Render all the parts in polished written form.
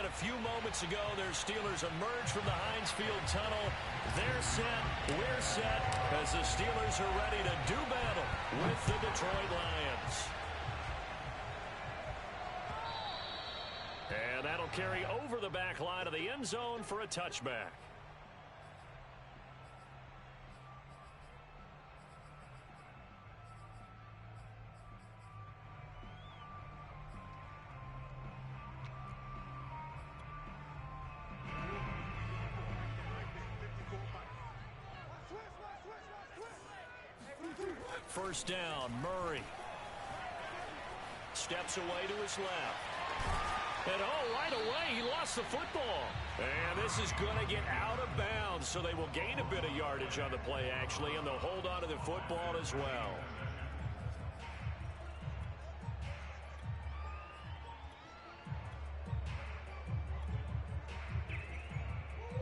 a few moments ago, their Steelers emerged from the Heinz Field tunnel. They're set, we're set, as the Steelers are ready to do battle with the Detroit Lions. And that'll carry over the back line of the end zone for a touchback. First down, Murray. Steps away to his left. And right away, he lost the football. And this is going to get out of bounds, so they will gain a bit of yardage on the play, actually, and they'll hold on to the football as well.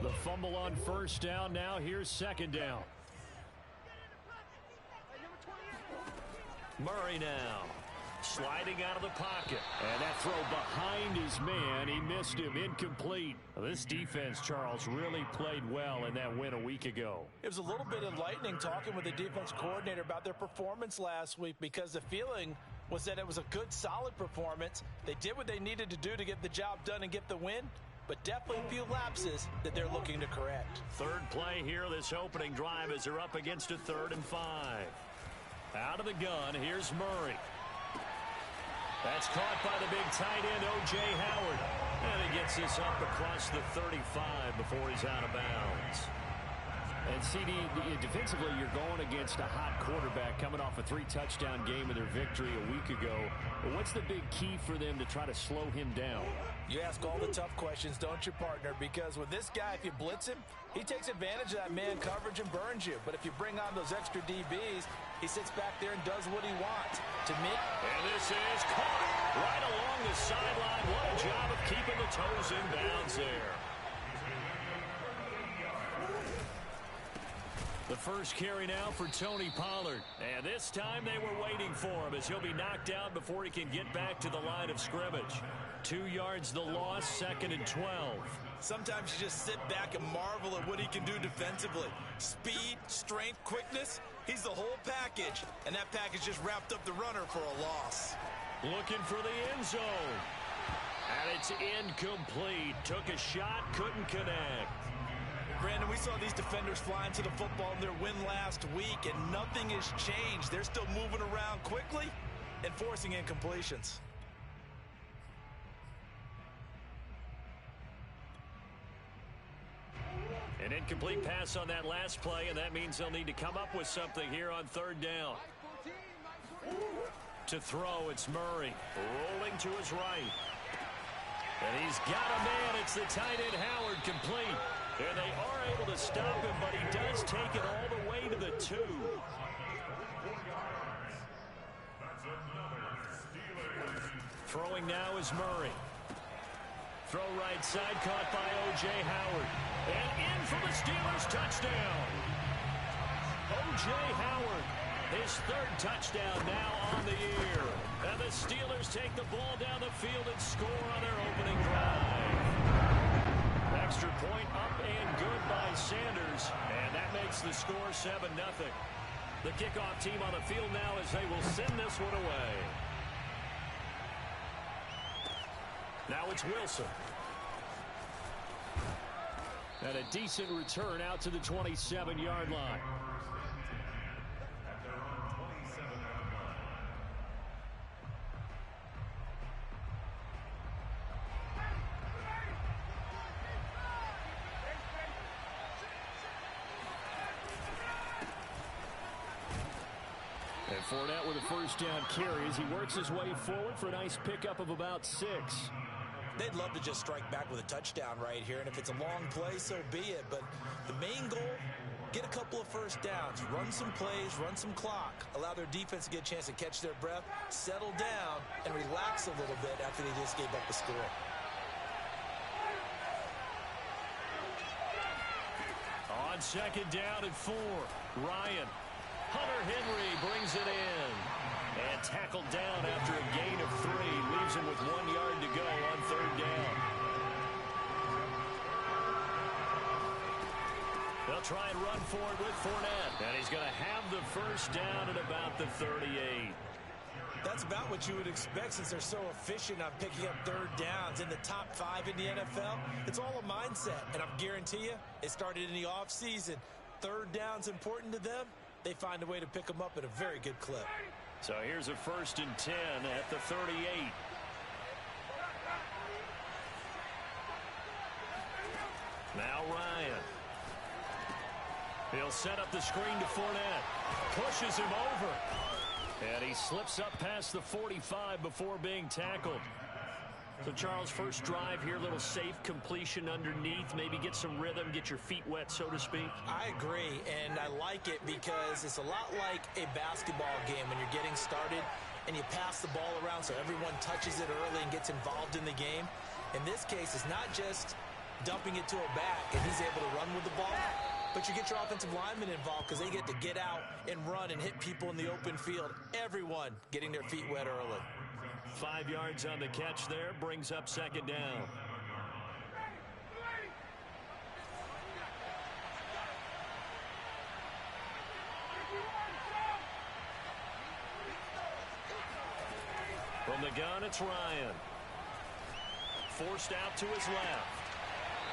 The fumble on first down. Now here's second down. Murray now, sliding out of the pocket. And that throw behind his man, he missed him, incomplete. This defense, Charles, really played well in that win a week ago. It was a little bit enlightening talking with the defense coordinator about their performance last week, because the feeling was that it was a good, solid performance. They did what they needed to do to get the job done and get the win, but definitely a few lapses that they're looking to correct. Third play here, this opening drive, as they're up against a 3rd and 5. Out of the gun, here's Murray. That's caught by the big tight end, O.J. Howard. And he gets this up across the 35 before he's out of bounds. And CD, defensively, you're going against a hot quarterback coming off a 3-touchdown game in their victory a week ago. But what's the big key for them to try to slow him down? You ask all the tough questions, don't you, partner? Because with this guy, if you blitz him, he takes advantage of that man coverage and burns you. But if you bring on those extra DBs, he sits back there and does what he wants. To me, and this is caught right along the sideline. What a job of keeping the toes in bounds there. The first carry now for Tony Pollard. And this time they were waiting for him, as he'll be knocked out before he can get back to the line of scrimmage. 2 yards the loss, 2nd and 12. Sometimes you just sit back and marvel at what he can do defensively. Speed, strength, quickness, he's the whole package. And that package just wrapped up the runner for a loss. Looking for the end zone. And it's incomplete. Took a shot, couldn't connect. Brandon, we saw these defenders flying to the football in their win last week, and nothing has changed. They're still moving around quickly and forcing incompletions. An incomplete pass on that last play, and that means they'll need to come up with something here on 3rd down. To throw, it's Murray, rolling to his right. And he's got a man. It's the tight end, Howard, complete. And they are able to stop him, but he does take it all the way to the 2. Throwing now is Murray. Throw right side, caught by O.J. Howard. And in for the Steelers, touchdown. O.J. Howard, his 3rd touchdown now on the year. And the Steelers take the ball down the field and score on their opening drive. Extra point up and good by Sanders. And that makes the score 7-0. The kickoff team on the field now as they will send this one away. Now it's Wilson. And a decent return out to the 27-yard line. And Fournette with a first down carry as he works his way forward for a nice pickup of about 6. They'd love to just strike back with a touchdown right here, and if it's a long play, so be it. But the main goal, get a couple of first downs, run some plays, run some clock, allow their defense to get a chance to catch their breath, settle down, and relax a little bit after they just gave up the score. On 2nd down and 4, Ryan. Hunter Henry brings it in. And tackled down after a gain of 3. Leaves him with 1 yard to go on 3rd down. try and run for it with Fournette. And he's going to have the first down at about the 38. That's about what you would expect since they're so efficient on picking up third downs. In the top 5 in the NFL, it's all a mindset. And I guarantee you, it started in the offseason. Third down's important to them. They find a way to pick them up at a very good clip. So here's a 1st and 10 at the 38. Now Ryan. He'll set up the screen to Fournette. Pushes him over. And he slips up past the 45 before being tackled. So, Charles, first drive here, little safe completion underneath. Maybe get some rhythm, get your feet wet, so to speak. I agree, and I like it because it's a lot like a basketball game when you're getting started and you pass the ball around so everyone touches it early and gets involved in the game. In this case, it's not just dumping it to a back and he's able to run with the ball, but you get your offensive linemen involved because they get to get out and run and hit people in the open field. Everyone getting their feet wet early. 5 yards on the catch there, brings up 2nd down. From the gun, it's Ryan. Forced out to his left.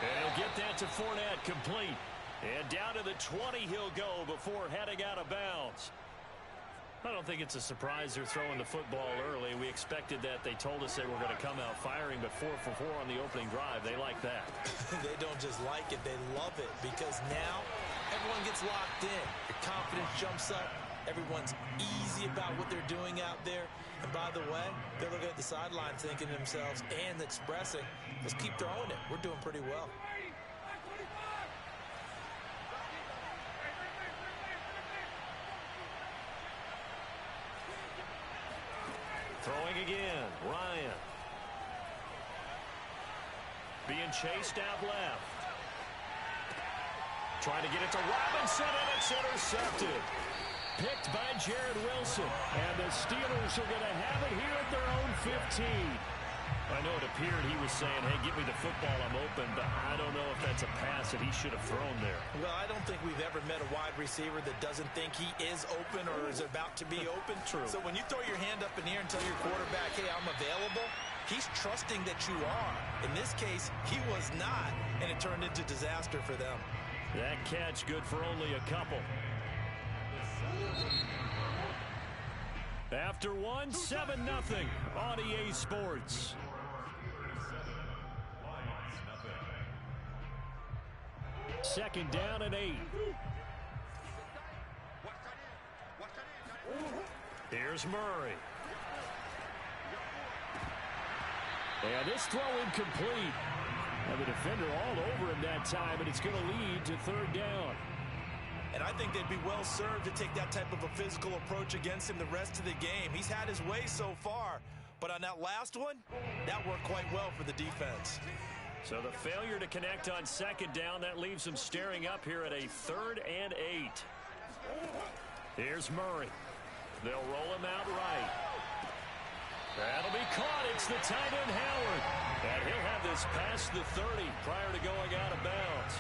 And he'll get that to Fournette, complete. And down to the 20 he'll go before heading out of bounds. I don't think it's a surprise they're throwing the football early. We expected that. They told us they were going to come out firing, but 4 for 4 on the opening drive. They like that. They don't just like it, they love it, because now everyone gets locked in. Your confidence jumps up. Everyone's easy about what they're doing out there. And by the way, they're looking at the sideline thinking to themselves and expressing, let's keep throwing it. We're doing pretty well. Throwing again, Ryan. Being chased out left. Trying to get it to Robinson, and it's intercepted. Picked by Jared Wilson. And the Steelers are going to have it here at their own 15. I know it appeared he was saying, hey, give me the football, I'm open, but I don't know if that's a pass that he should have thrown there. Well, I don't think we've ever met a wide receiver that doesn't think he is open or is about to be open. True. So when you throw your hand up in the air and tell your quarterback, hey, I'm available, he's trusting that you are. In this case, he was not, and it turned into disaster for them. That catch good for only a couple. After one, 7-0 on EA Sports. Second down and 8. Here's Murray. And this throw incomplete. And the defender all over him that time, and it's going to lead to 3rd down. And I think they'd be well served to take that type of a physical approach against him the rest of the game. He's had his way so far, but on that last one, that worked quite well for the defense. So the failure to connect on 2nd down, that leaves them staring up here at a 3rd and 8. Here's Murray. They'll roll him out right. That'll be caught. It's the tight end Howard. And he'll have this past the 30 prior to going out of bounds.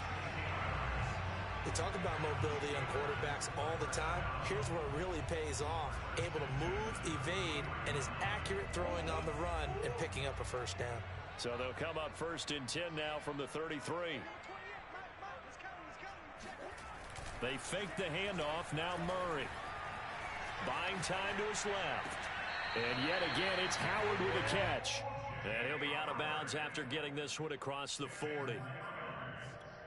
They talk about mobility on quarterbacks all the time. Here's where it really pays off. Able to move, evade, and is accurate throwing on the run and picking up a 1st down. So they'll come up 1st and 10 now from the 33. They fake the handoff. Now Murray. Buying time to his left. And yet again, it's Howard with a catch. And he'll be out of bounds after getting this one across the 40.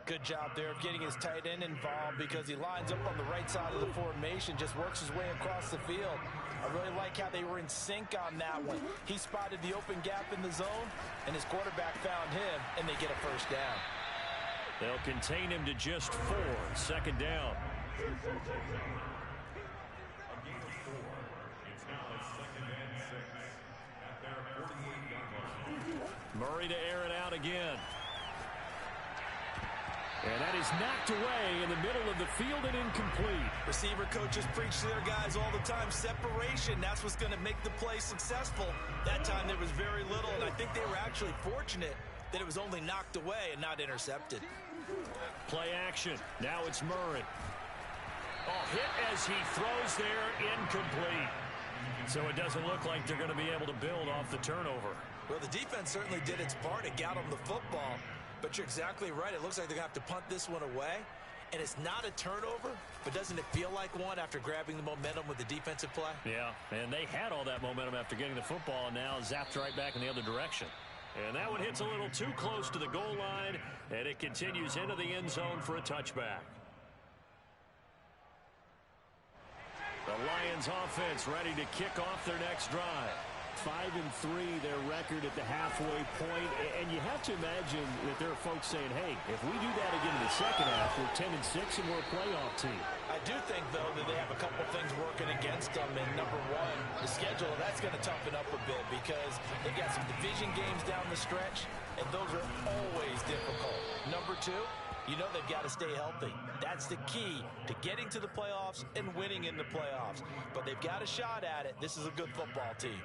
Good job there of getting his tight end involved because he lines up on the right side of the formation, just works his way across the field. I really like how they were in sync on that one. He spotted the open gap in the zone, and his quarterback found him, and they get a 1st down. They'll contain him to just 4. 2nd down. Murray to air it out again. And that is knocked away in the middle of the field and incomplete. Receiver coaches preach to their guys all the time. Separation, that's what's going to make the play successful. That time there was very little, and I think they were actually fortunate that it was only knocked away and not intercepted. Play action. Now it's Murray. Oh, hit as he throws there, incomplete. So it doesn't look like they're going to be able to build off the turnover. Well, the defense certainly did its part to get them the football. But you're exactly right. It looks like they're going to have to punt this one away. And it's not a turnover, but doesn't it feel like one after grabbing the momentum with the defensive play? Yeah, and they had all that momentum after getting the football, and now zapped right back in the other direction. And that one hits a little too close to the goal line, and it continues into the end zone for a touchback. The Lions offense ready to kick off their next drive. 5-3 their record at the halfway point, and you have to imagine that there are folks saying, hey, if we do that again in the second half, we're 10-6 and we're a playoff team. I do think, though, that they have a couple things working against them. And number one, the schedule, that's going to toughen up a bit because they've got some division games down the stretch, and those are always difficult. Number two, you know they've got to stay healthy. That's the key to getting to the playoffs and winning in the playoffs. But they've got a shot at it. This is a good football team.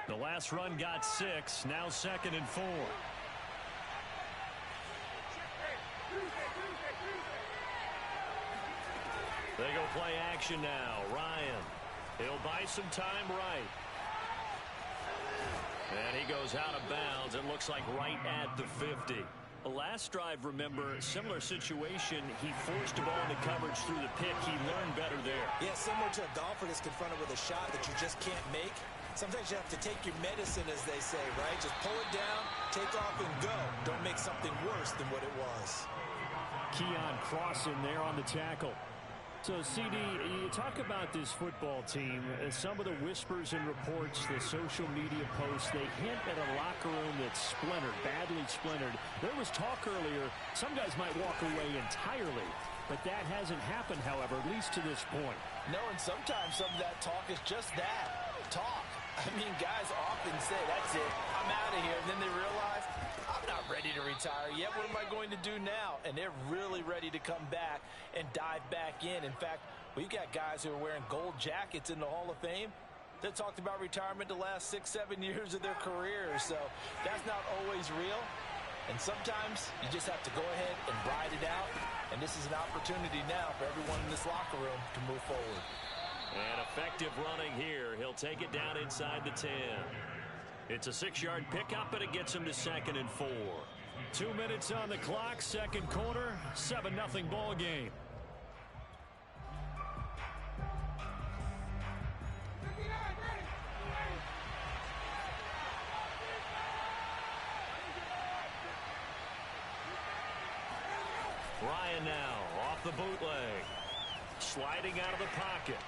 The last run got 6, now 2nd and 4. They go play action now. Ryan. He'll buy some time right. And he goes out of bounds. It looks like right at the 50. The last drive, remember, similar situation. He forced a ball into coverage through the pick. He learned better there. Yeah, similar to a golfer that's confronted with a shot that you just can't make. Sometimes you have to take your medicine, as they say, right? Just pull it down, take off, and go. Don't make something worse than what it was. Keon Cross in there on the tackle. So, CD, you talk about this football team, some of the whispers and reports, the social media posts, they hint at a locker room that's splintered, badly splintered. There was talk earlier, some guys might walk away entirely, but that hasn't happened, however, at least to this point. No, and sometimes some of that talk is just that, talk. I mean, guys often say, that's it, I'm out of here, and then they realize, I'm not ready to retire yet. What am I going to do now? And they're really ready to come back and dive back in. In fact, we've got guys who are wearing gold jackets in the Hall of Fame that talked about retirement the last 6-7 years of their careers. So that's not always real. And sometimes you just have to go ahead and ride it out. And this is an opportunity now for everyone in this locker room to move forward. And effective running here. He'll take it down inside the 10. It's a 6-yard pickup, and it gets him to 2nd and 4. 2 minutes on the clock, second quarter, 7-0 ball game. Ryan now off the bootleg. Sliding out of the pocket.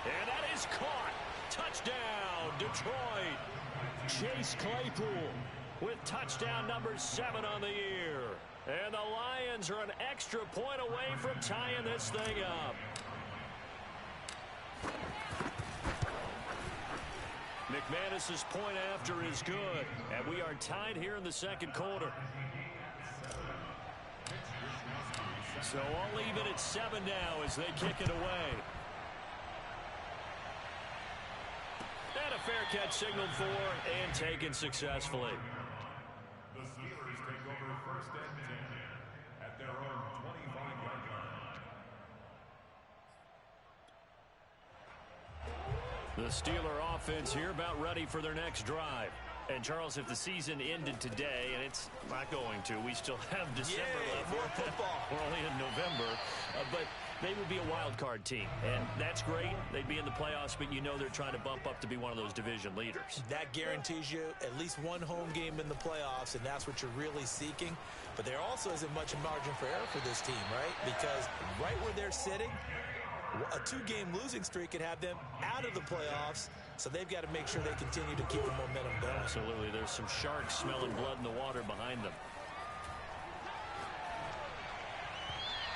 And that is caught. Touchdown, Detroit. Chase Claypool with touchdown number 7 on the year. And the Lions are an extra point away from tying this thing up. McManus's point after is good. And we are tied here in the second quarter. So I'll leave it at 7 now as they kick it away. And a fair catch signaled for and taken successfully. The Steelers take over 1st and 10 at their own 25-yard line. The Steeler offense here about ready for their next drive. And, Charles, if the season ended today, and it's not going to, we still have December left. More football. We're only in November. But they would be a wild card team. And that's great. They'd be in the playoffs, but you know they're trying to bump up to be one of those division leaders. That guarantees you at least one home game in the playoffs, and that's what you're really seeking. But there also isn't much margin for error for this team, right? Because right where they're sitting, a 2-game losing streak could have them out of the playoffs, so they've got to make sure they continue to keep the momentum going. Absolutely. There's some sharks smelling blood in the water behind them.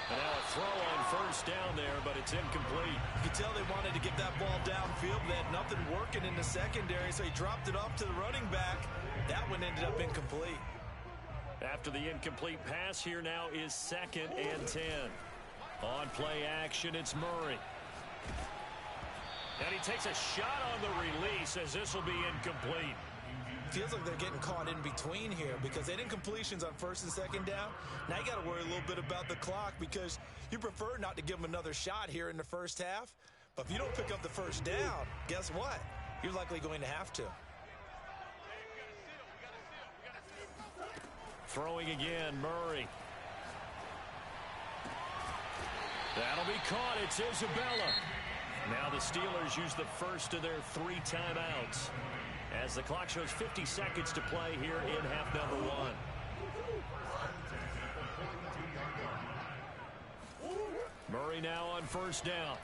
And now a throw on first down there, but it's incomplete. You can tell they wanted to get that ball downfield. They had nothing working in the secondary, so he dropped it off to the running back. That one ended up incomplete. After the incomplete pass, here now is 2nd and 10. On play action, it's Murray. And he takes a shot on the release as this will be incomplete. Feels like they're getting caught in between here because they didn't completions on first and second down. Now you got to worry a little bit about the clock because you prefer not to give them another shot here in the first half. But if you don't pick up the first down, guess what? You're likely going to have to. Throwing again, Murray. That'll be caught. It's Isabella. Now the Steelers use the first of their 3 timeouts as the clock shows 50 seconds to play here in half number 1. Murray now on first down.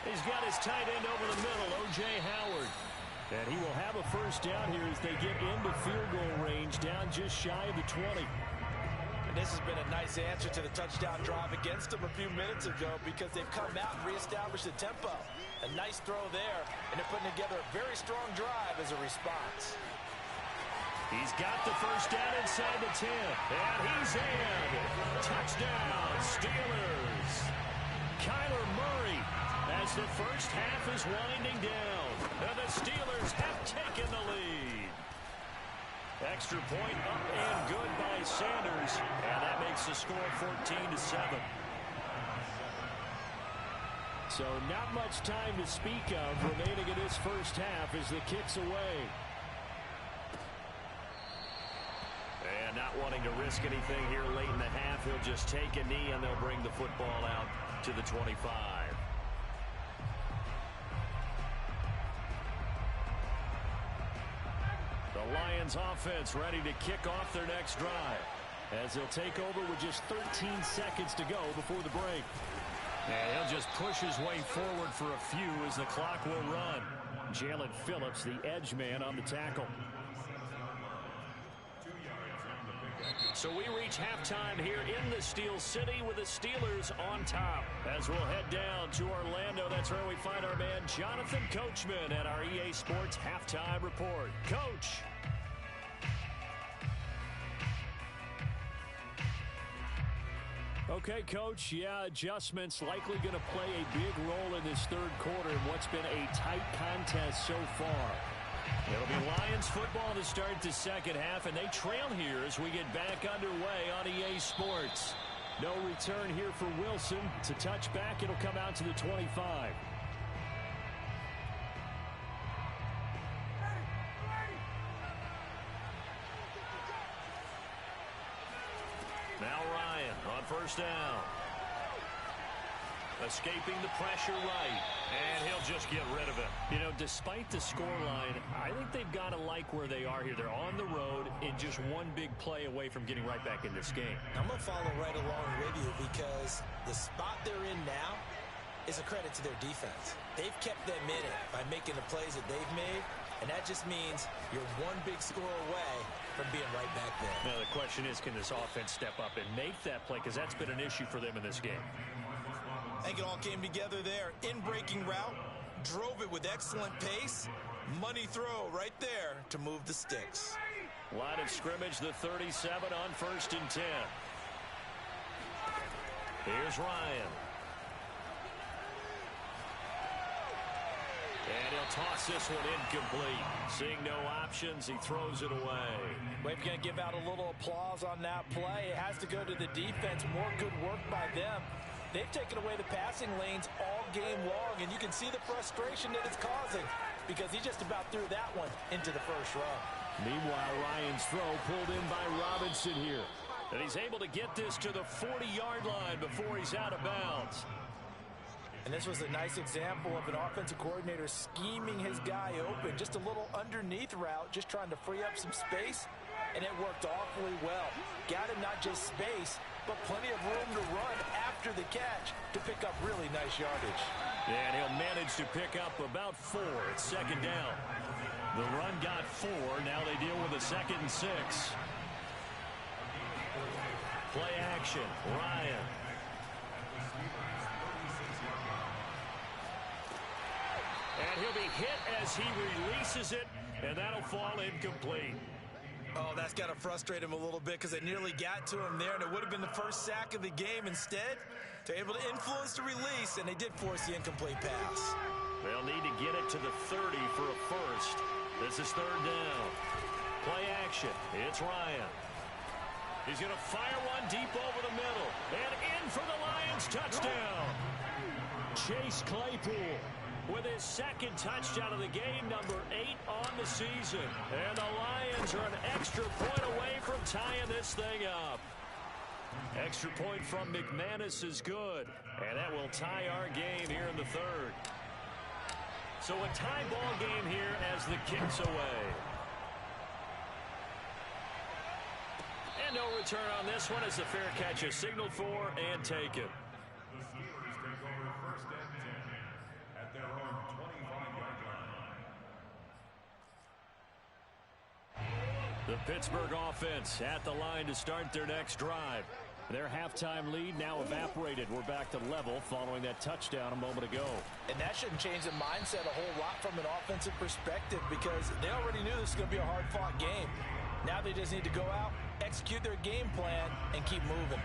He's got his tight end over the middle, O.J. Howard. And he will have a first down here as they get into field goal range, down just shy of the 20. And this has been a nice answer to the touchdown drive against them a few minutes ago because they've come out and reestablished the tempo. A nice throw there, and they're putting together a very strong drive as a response. He's got the first down inside the 10, and he's in. Touchdown, Steelers. Kyler Murray as the first half is winding down, and the Steelers have taken the lead. Extra point up and good by Sanders, and that makes the score 14-7. So not much time to speak of remaining in this first half as the kick's away. And not wanting to risk anything here late in the half, he'll just take a knee and they'll bring the football out to the 25. The Lions offense ready to kick off their next drive as they'll take over with just 13 seconds to go before the break. And he'll just push his way forward for a few as the clock will run. Jalen Phillips, the edge man on the tackle. So we reach halftime here in the Steel City with the Steelers on top. As we'll head down to Orlando, that's where we find our man Jonathan Coachman at our EA Sports Halftime Report. Coach. Okay, Coach, yeah, adjustments likely going to play a big role in this third quarter in what's been a tight contest so far. It'll be Lions football to start the second half, and they trail here as we get back underway on EA Sports. No return here for Wilson. To touch back, it'll come out to the 25. Now Ryan on first down. Escaping the pressure right, and he'll just get rid of it. You know, despite the scoreline, I think they've got to like where they are here. They're on the road and just one big play away from getting right back in this game. I'm going to follow right along with you because the spot they're in now is a credit to their defense. They've kept them in it by making the plays that they've made, and that just means you're one big score away from being right back there. Now, the question is, can this offense step up and make that play? Because that's been an issue for them in this game. I think it all came together there. In-breaking route, drove it with excellent pace. Money throw right there to move the sticks. Line of scrimmage, the 37 on first and 10. Here's Ryan. And he'll toss this one incomplete. Seeing no options, he throws it away. We're going to give out a little applause on that play. It has to go to the defense. More good work by them. They've taken away the passing lanes all game long, and you can see the frustration that it's causing because he just about threw that one into the first row. Meanwhile, Ryan's throw pulled in by Robinson here. And he's able to get this to the 40-yard line before he's out of bounds. And this was a nice example of an offensive coordinator scheming his guy open. Just a little underneath route, just trying to free up some space, and it worked awfully well. Got him not just space, but plenty of room to run after the catch to pick up really nice yardage. And he'll manage to pick up about 4 at second down. The run got 4. Now they deal with a 2nd and 6. Play action. Ryan. And he'll be hit as he releases it, and that'll fall incomplete. Oh, that's got to frustrate him a little bit because they nearly got to him there, and it would have been the first sack of the game. Instead, they're able to influence the release, and they did force the incomplete pass. They'll need to get it to the 30 for a first. This is third down. Play action. It's Ryan. He's going to fire one deep over the middle. And in for the Lions touchdown. Chase Claypool with his second touchdown of the game, number 8 on the season. And the Lions are an extra point away from tying this thing up. Extra point from McManus is good. And that will tie our game here in the third. So a tie ball game here as the kick's away. And no return on this one as the fair catch is signaled for and taken. The Steelers take over first and 10 at their own 25-yard line. The Pittsburgh offense at the line to start their next drive. Their halftime lead now evaporated. We're back to level following that touchdown a moment ago. And that shouldn't change the mindset a whole lot from an offensive perspective because they already knew this was going to be a hard-fought game. Now they just need to go out, execute their game plan, and keep moving.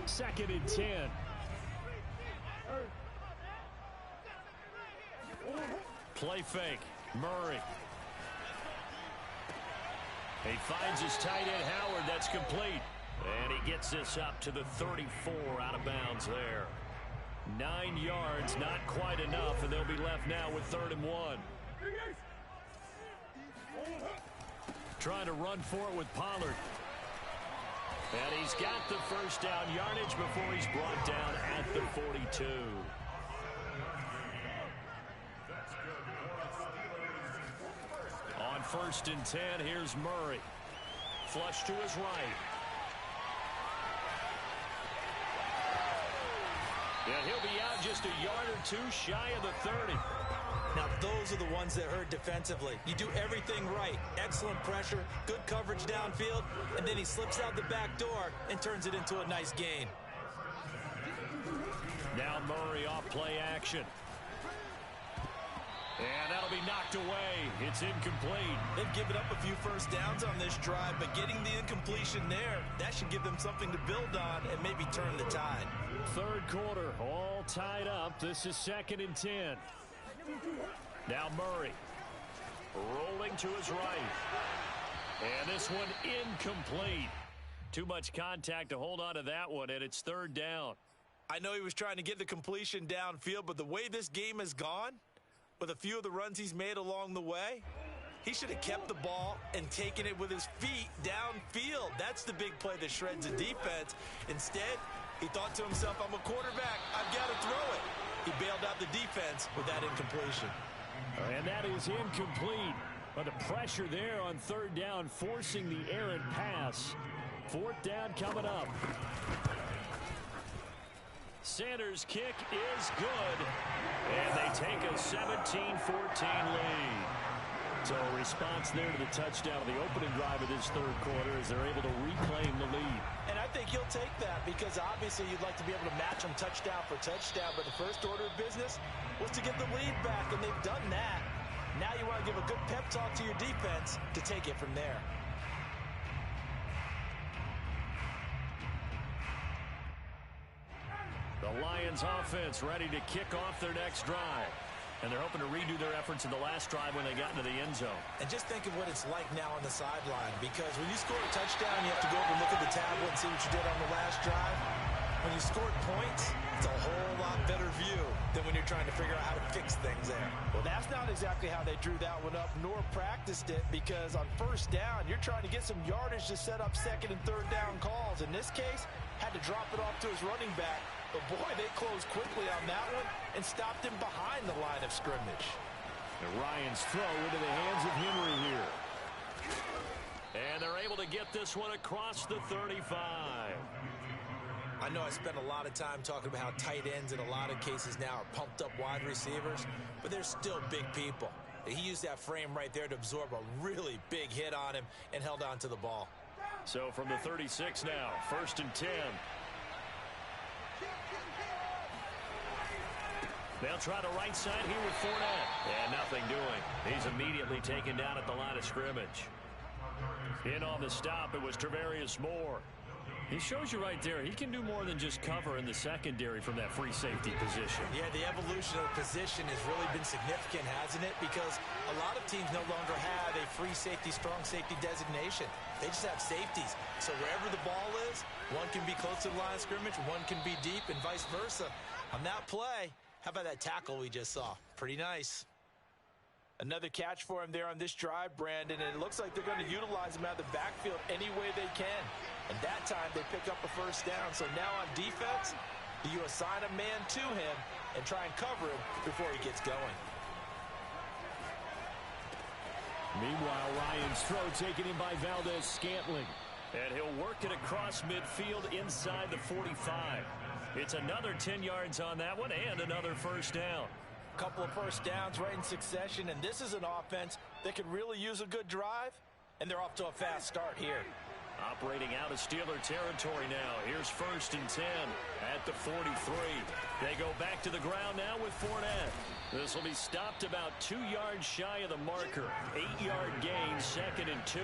Second and 10. Play fake. Murray. He finds his tight end Howard. That's complete. And he gets this up to the 34 out of bounds there. 9 yards, not quite enough, and they'll be left now with 3rd and 1. Trying to run for it with Pollard. And he's got the first down yardage before he's brought down at the 42. On 1st and 10, here's Murray. Flush to his right. And he'll be out just a yard or two shy of the 30. Now, those are the ones that hurt defensively. You do everything right. Excellent pressure, good coverage downfield, and then he slips out the back door and turns it into a nice gain. Now Murray off play action. And that'll be knocked away. It's incomplete. They've given up a few first downs on this drive, but getting the incompletion there, that should give them something to build on and maybe turn the tide. Third quarter, all tied up. This is 2nd and 10. Now Murray rolling to his right. And this one incomplete. Too much contact to hold on to that one, and it's 3rd down. I know he was trying to get the completion downfield, but the way this game has gone, with a few of the runs he's made along the way, he should have kept the ball and taken it with his feet downfield. That's the big play that shreds the defense. Instead, he thought to himself, I'm a quarterback, I've got to throw it. He bailed out the defense with that incompletion. And that is incomplete. But the pressure there on 3rd down, forcing the errant pass. 4th down coming up. Sanders' kick is good. And they take a 17-14 lead. So a response there to the touchdown of the opening drive of this 3rd quarter as they're able to reclaim the lead. And I think he'll take that because obviously you'd like to be able to match them touchdown for touchdown, but the first order of business was to get the lead back, and they've done that. Now you want to give a good pep talk to your defense to take it from there. The Lions offense ready to kick off their next drive. And they're hoping to redo their efforts in the last drive when they got into the end zone. And just think of what it's like now on the sideline, because when you score a touchdown, you have to go over and look at the tablet and see what you did on the last drive. When you scored points, it's a whole lot better view than when you're trying to figure out how to fix things there. Well, that's not exactly how they drew that one up, nor practiced it, because on 1st down, you're trying to get some yardage to set up 2nd and 3rd down calls. In this case, had to drop it off to his running back. But boy, they closed quickly on that one and stopped him behind the line of scrimmage. And Ryan's throw into the hands of Henry here. And they're able to get this one across the 35. I know I spent a lot of time talking about how tight ends in a lot of cases now are pumped up wide receivers, but they're still big people. He used that frame right there to absorb a really big hit on him and held on to the ball. So from the 36 now, 1st and 10. They'll try the right side here with Fournette. And nothing doing. He's immediately taken down at the line of scrimmage. In on the stop, it was Tarvarius Moore. He shows you right there, he can do more than just cover in the secondary from that free safety position. Yeah, the evolution of the position has really been significant, hasn't it? Because a lot of teams no longer have a free safety, strong safety designation. They just have safeties. So wherever the ball is, one can be close to the line of scrimmage, one can be deep, and vice versa. On that play, how about that tackle we just saw? Pretty nice. Another catch for him there on this drive, Brandon, and it looks like they're going to utilize him out of the backfield any way they can. And that time, they pick up a first down. So now on defense, you assign a man to him and try and cover him before he gets going. Meanwhile, Ryan's throw taken in by Valdez-Scantling. And he'll work it across midfield inside the 45. It's another 10 yards on that one and another first down. Couple of first downs right in succession, and this is an offense that could really use a good drive, and they're off to a fast start here. Operating out of Steeler territory now. Here's 1st and 10 at the 43. They go back to the ground now with Fournette. This will be stopped about 2 yards shy of the marker. 8-yard gain, 2nd and 2.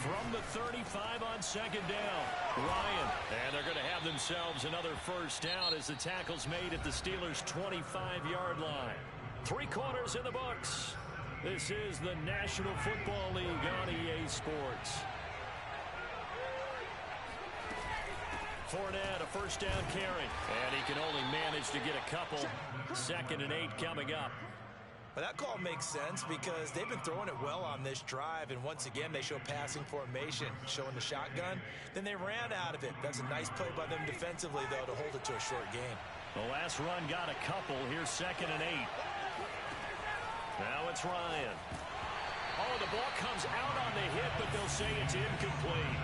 From the 35 on 2nd down, Ryan. And they're going to have themselves another first down as the tackle's made at the Steelers' 25-yard line. 3 quarters in the books. This is the National Football League on EA Sports. Fournette, a first down carry. And he can only manage to get a couple. 2nd and 8 coming up. But that call makes sense because they've been throwing it well on this drive, and once again they show passing formation, showing the shotgun. Then they ran out of it. That's a nice play by them defensively, though, to hold it to a short gain. The last run got a couple. Here's 2nd and 8. Now it's Ryan. Oh, the ball comes out on the hit, but they'll say it's incomplete.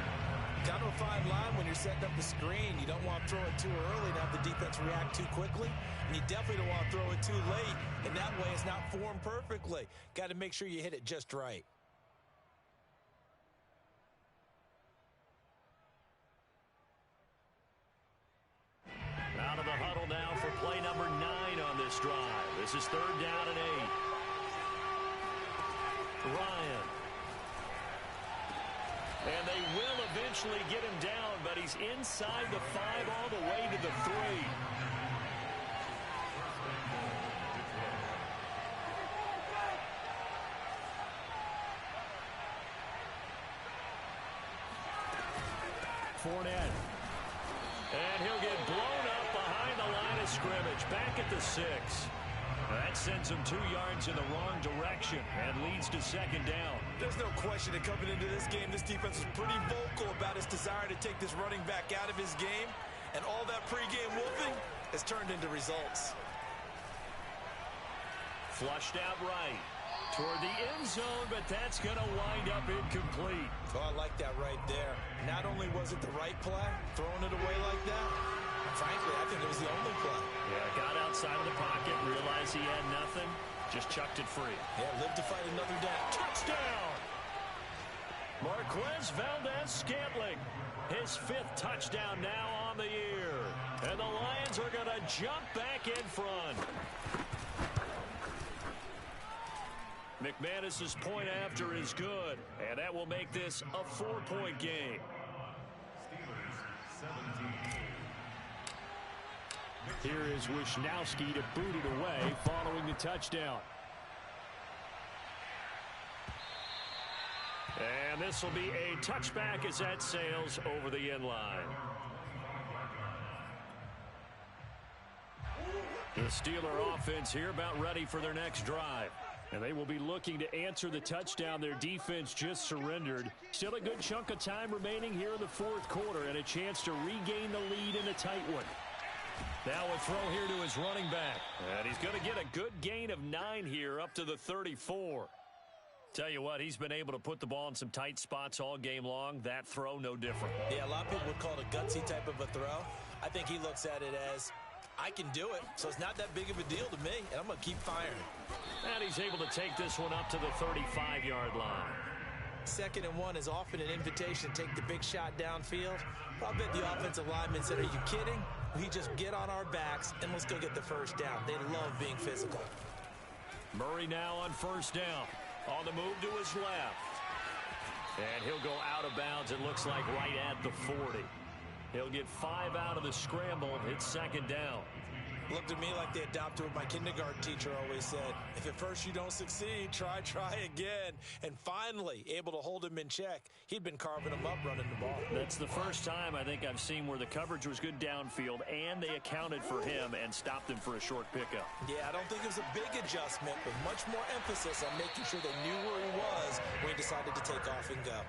Kind of a fine line when you're setting up the screen. You don't want to throw it too early and have the defense react too quickly. And you definitely don't want to throw it too late. And that way it's not formed perfectly. Got to make sure you hit it just right. Out of the huddle now for play number 9 on this drive. This is 3rd down and 8. Ryan. And they will eventually get him down, but he's inside the 5 all the way to the 3. Fournette. And he'll get blown up behind the line of scrimmage. Back at the 6. That sends him 2 yards in the wrong direction and leads to 2nd down. There's no question that coming into this game, this defense is pretty vocal about its desire to take this running back out of his game. And all that pregame whooping has turned into results. Flushed out right toward the end zone, but that's going to wind up incomplete. Oh, I like that right there. Not only was it the right play, throwing it away like that, frankly, I think it was the only play. Yeah, got outside of the pocket, realized he had nothing, just chucked it free. Yeah, lived to fight another down. Touchdown! Marquez Valdez-Scantling, his 5th touchdown now on the year. And the Lions are going to jump back in front. McManus's point after is good, and that will make this a 4-point game. Here is Wisnowski to boot it away following the touchdown. And this will be a touchback as that sails over the end line. The Steeler offense here about ready for their next drive. And they will be looking to answer the touchdown their defense just surrendered. Still a good chunk of time remaining here in the 4th quarter and a chance to regain the lead in a tight one. Now a throw here to his running back. And he's going to get a good gain of 9 here up to the 34. Tell you what, he's been able to put the ball in some tight spots all game long. That throw, no different. Yeah, a lot of people would call it a gutsy type of a throw. I think he looks at it as, I can do it, so it's not that big of a deal to me, and I'm going to keep firing. And he's able to take this one up to the 35-yard line. 2nd and 1 is often an invitation to take the big shot downfield. I'll bet the offensive lineman said, are you kidding? We just get on our backs and let's go get the first down. They love being physical. Murray now on 1st down. On the move to his left. And he'll go out of bounds, it looks like, right at the 40. He'll get 5 out of the scramble. It's 2nd down. Looked to me like they adopted what my kindergarten teacher always said. If at first you don't succeed, try again. And finally, able to hold him in check. He'd been carving him up running the ball. That's the first time I think I've seen where the coverage was good downfield and they accounted for him and stopped him for a short pickup. Yeah, I don't think it was a big adjustment, but much more emphasis on making sure they knew where he was when he decided to take off and go.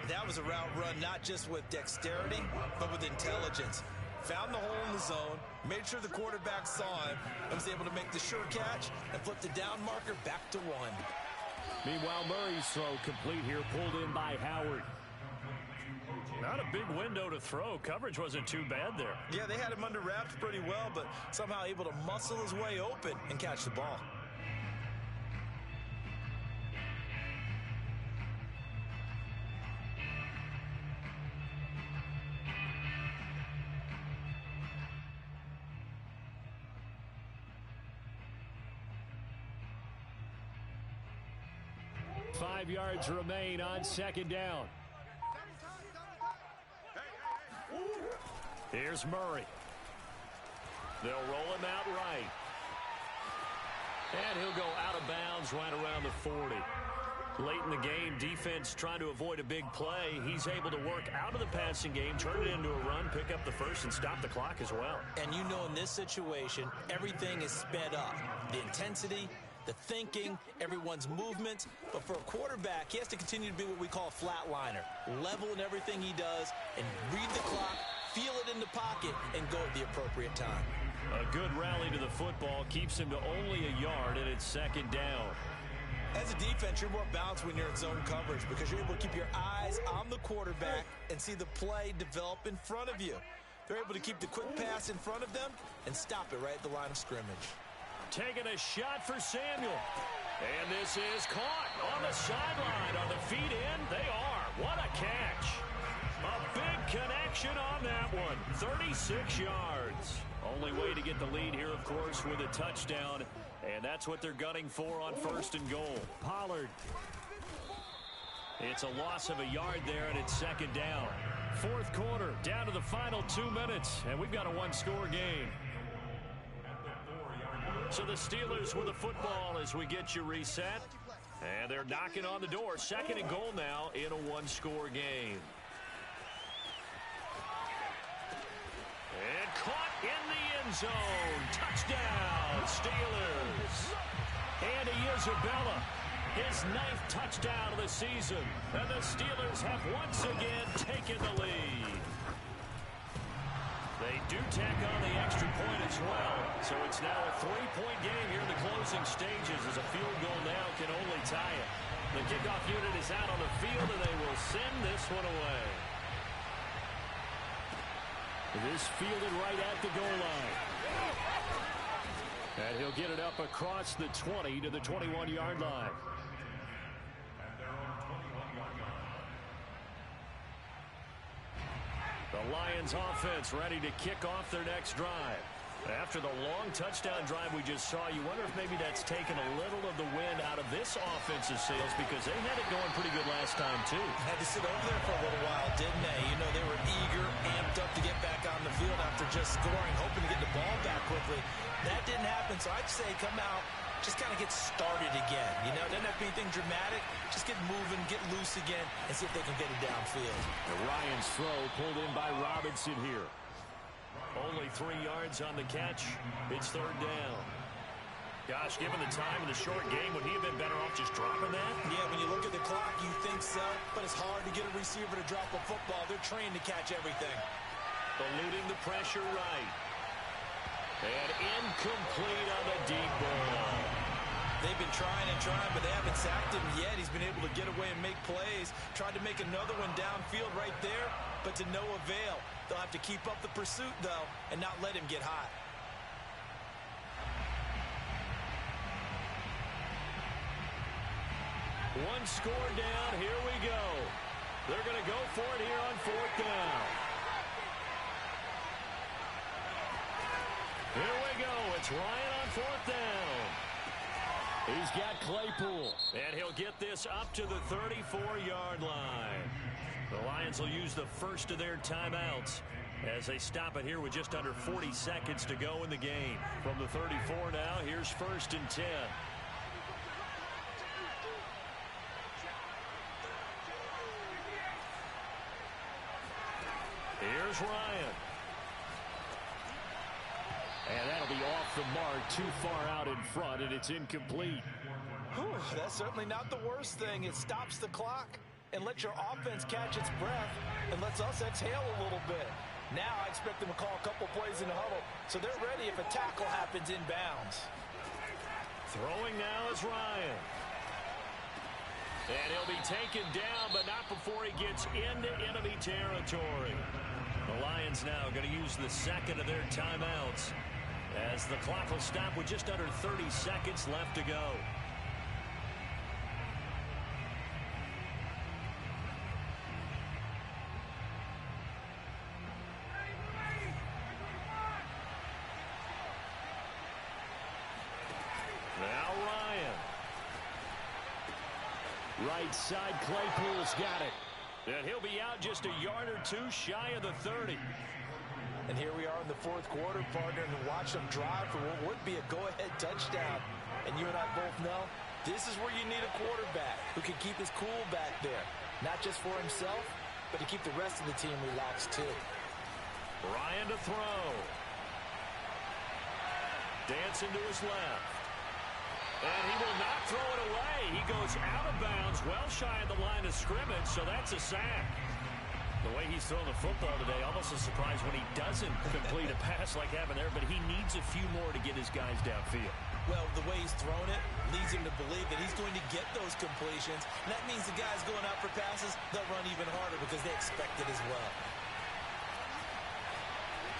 That was a route run not just with dexterity, but with intelligence. Found the hole in the zone, made sure the quarterback saw him, and was able to make the sure catch and flip the down marker back to 1. Meanwhile, Murray's throw complete here, pulled in by Howard. Not a big window to throw. Coverage wasn't too bad there. Yeah, they had him under wraps pretty well, but somehow able to muscle his way open and catch the ball. Five yards remain on 2nd down. Here's Murray. They'll roll him out right. And he'll go out of bounds right around the 40. Late in the game, defense trying to avoid a big play. He's able to work out of the passing game, turn it into a run, pick up the first, and stop the clock as well. And you know in this situation, everything is sped up. The intensity, the thinking, everyone's movement. But for a quarterback, he has to continue to be what we call a flatliner. Level in everything he does and read the clock, feel it in the pocket, and go at the appropriate time. A good rally to the football keeps him to only a yard, and it's 2nd down. As a defense, you're more balanced when you're in zone coverage because you're able to keep your eyes on the quarterback and see the play develop in front of you. They're able to keep the quick pass in front of them and stop it right at the line of scrimmage. Taking a shot for Samuel. And this is caught on the sideline. Are the feet in? They are. What a catch. A big connection on that one. 36 yards. Only way to get the lead here, of course, with a touchdown. And that's what they're gunning for on 1st and goal. Pollard. It's a loss of a yard there, and it's 2nd down. 4th quarter, down to the final 2 minutes, and we've got a 1-score game. So the Steelers with the football as we get you reset. And they're knocking on the door. 2nd and goal now in a 1-score game. And caught in the end zone. Touchdown, Steelers. Andy Isabella, his 9th touchdown of the season. And the Steelers have once again taken the lead. They do tack on the extra point as well. So it's now a 3-point game here in the closing stages as a field goal now can only tie it. The kickoff unit is out on the field and they will send this one away. This fielded right at the goal line. And he'll get it up across the 20 to the 21-yard line. The Lions offense ready to kick off their next drive. After the long touchdown drive we just saw, you wonder if maybe that's taken a little of the wind out of this offensive sails because they had it going pretty good last time, too. Had to sit over there for a little while, didn't they? You know, they were eager, amped up to get back on the field after just scoring, hoping to get the ball back quickly. That didn't happen, so I'd say come out, just kind of get started again. You know, doesn't have to be anything dramatic. Just get moving, get loose again, and see if they can get it downfield. The Ryan's throw pulled in by Robinson here. Only 3 yards on the catch. It's 3rd down. Gosh, given the time in the short game, would he have been better off just dropping that? Yeah, when you look at the clock, you think so, but it's hard to get a receiver to drop a football. They're trained to catch everything. Eluding the pressure right. And incomplete on the deep ball. They've been trying and trying, but they haven't sacked him yet. He's been able to get away and make plays. Tried to make another one downfield right there, but to no avail. They'll have to keep up the pursuit, though, and not let him get hot. One score down. Here we go. They're going to go for it here on 4th down. Here we go. It's Ryan on 4th down. He's got Claypool. And he'll get this up to the 34-yard line. The Lions will use the first of their timeouts as they stop it here with just under 40 seconds to go in the game. From the 34 now, here's 1st and 10. Here's Ryan. And that'll be off the mark, too far out in front, and it's incomplete. Whew, that's certainly not the worst thing. It stops the clock and lets your offense catch its breath and lets us exhale a little bit. Now I expect them to call a couple plays in the huddle so they're ready if a tackle happens inbounds. Throwing now is Ryan. And he'll be taken down, but not before he gets into enemy territory. The Lions now going to use the second of their timeouts as the clock will stop with just under 30 seconds left to go. Now Ryan. Right side, Claypool's got it. And he'll be out just a yard or two shy of the 30. And here we are in the 4th quarter, partner, and watch them drive for what would be a go-ahead touchdown. And you and I both know this is where you need a quarterback who can keep his cool back there. Not just for himself, but to keep the rest of the team relaxed too. Ryan to throw. Dancing to his left. And he will not throw it away. He goes out of bounds, well shy of the line of scrimmage, so that's a sack. The way he's throwing the football today, almost a surprise when he doesn't complete a pass like having there, but he needs a few more to get his guys downfield. Well, the way he's thrown it leads him to believe that he's going to get those completions. And that means the guys going out for passes, they'll run even harder because they expect it as well.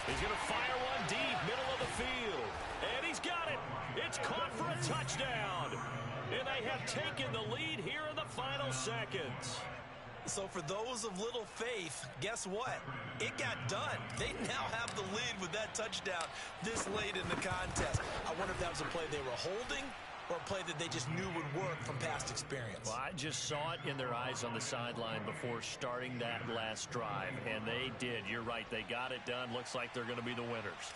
He's going to fire one deep, middle of the field. And he's got it. It's caught for a touchdown. And they have taken the lead here in the final seconds. So for those of little faith, guess what? It got done. They now have the lead with that touchdown this late in the contest. I wonder if that was a play they were holding or a play that they just knew would work from past experience. Well, I just saw it in their eyes on the sideline before starting that last drive, and they did. You're right. They got it done. Looks like they're going to be the winners.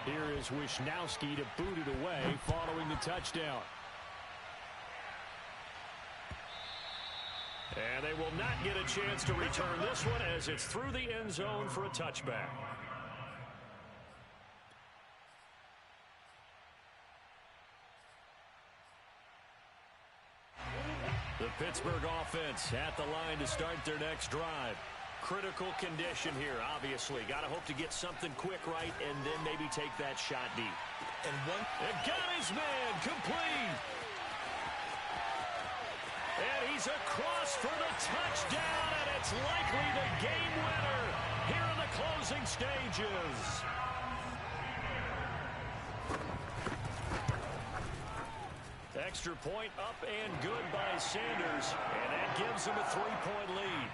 Here is Wisnowski to boot it away following the touchdown. And they will not get a chance to return this one as it's through the end zone for a touchback. The Pittsburgh offense at the line to start their next drive. Critical condition here, obviously. Got to hope to get something quick right and then maybe take that shot deep. And got his man complete. And he's across for the touchdown, and it's likely the game winner here in the closing stages. Extra point up and good by Sanders, and that gives him a 3-point lead.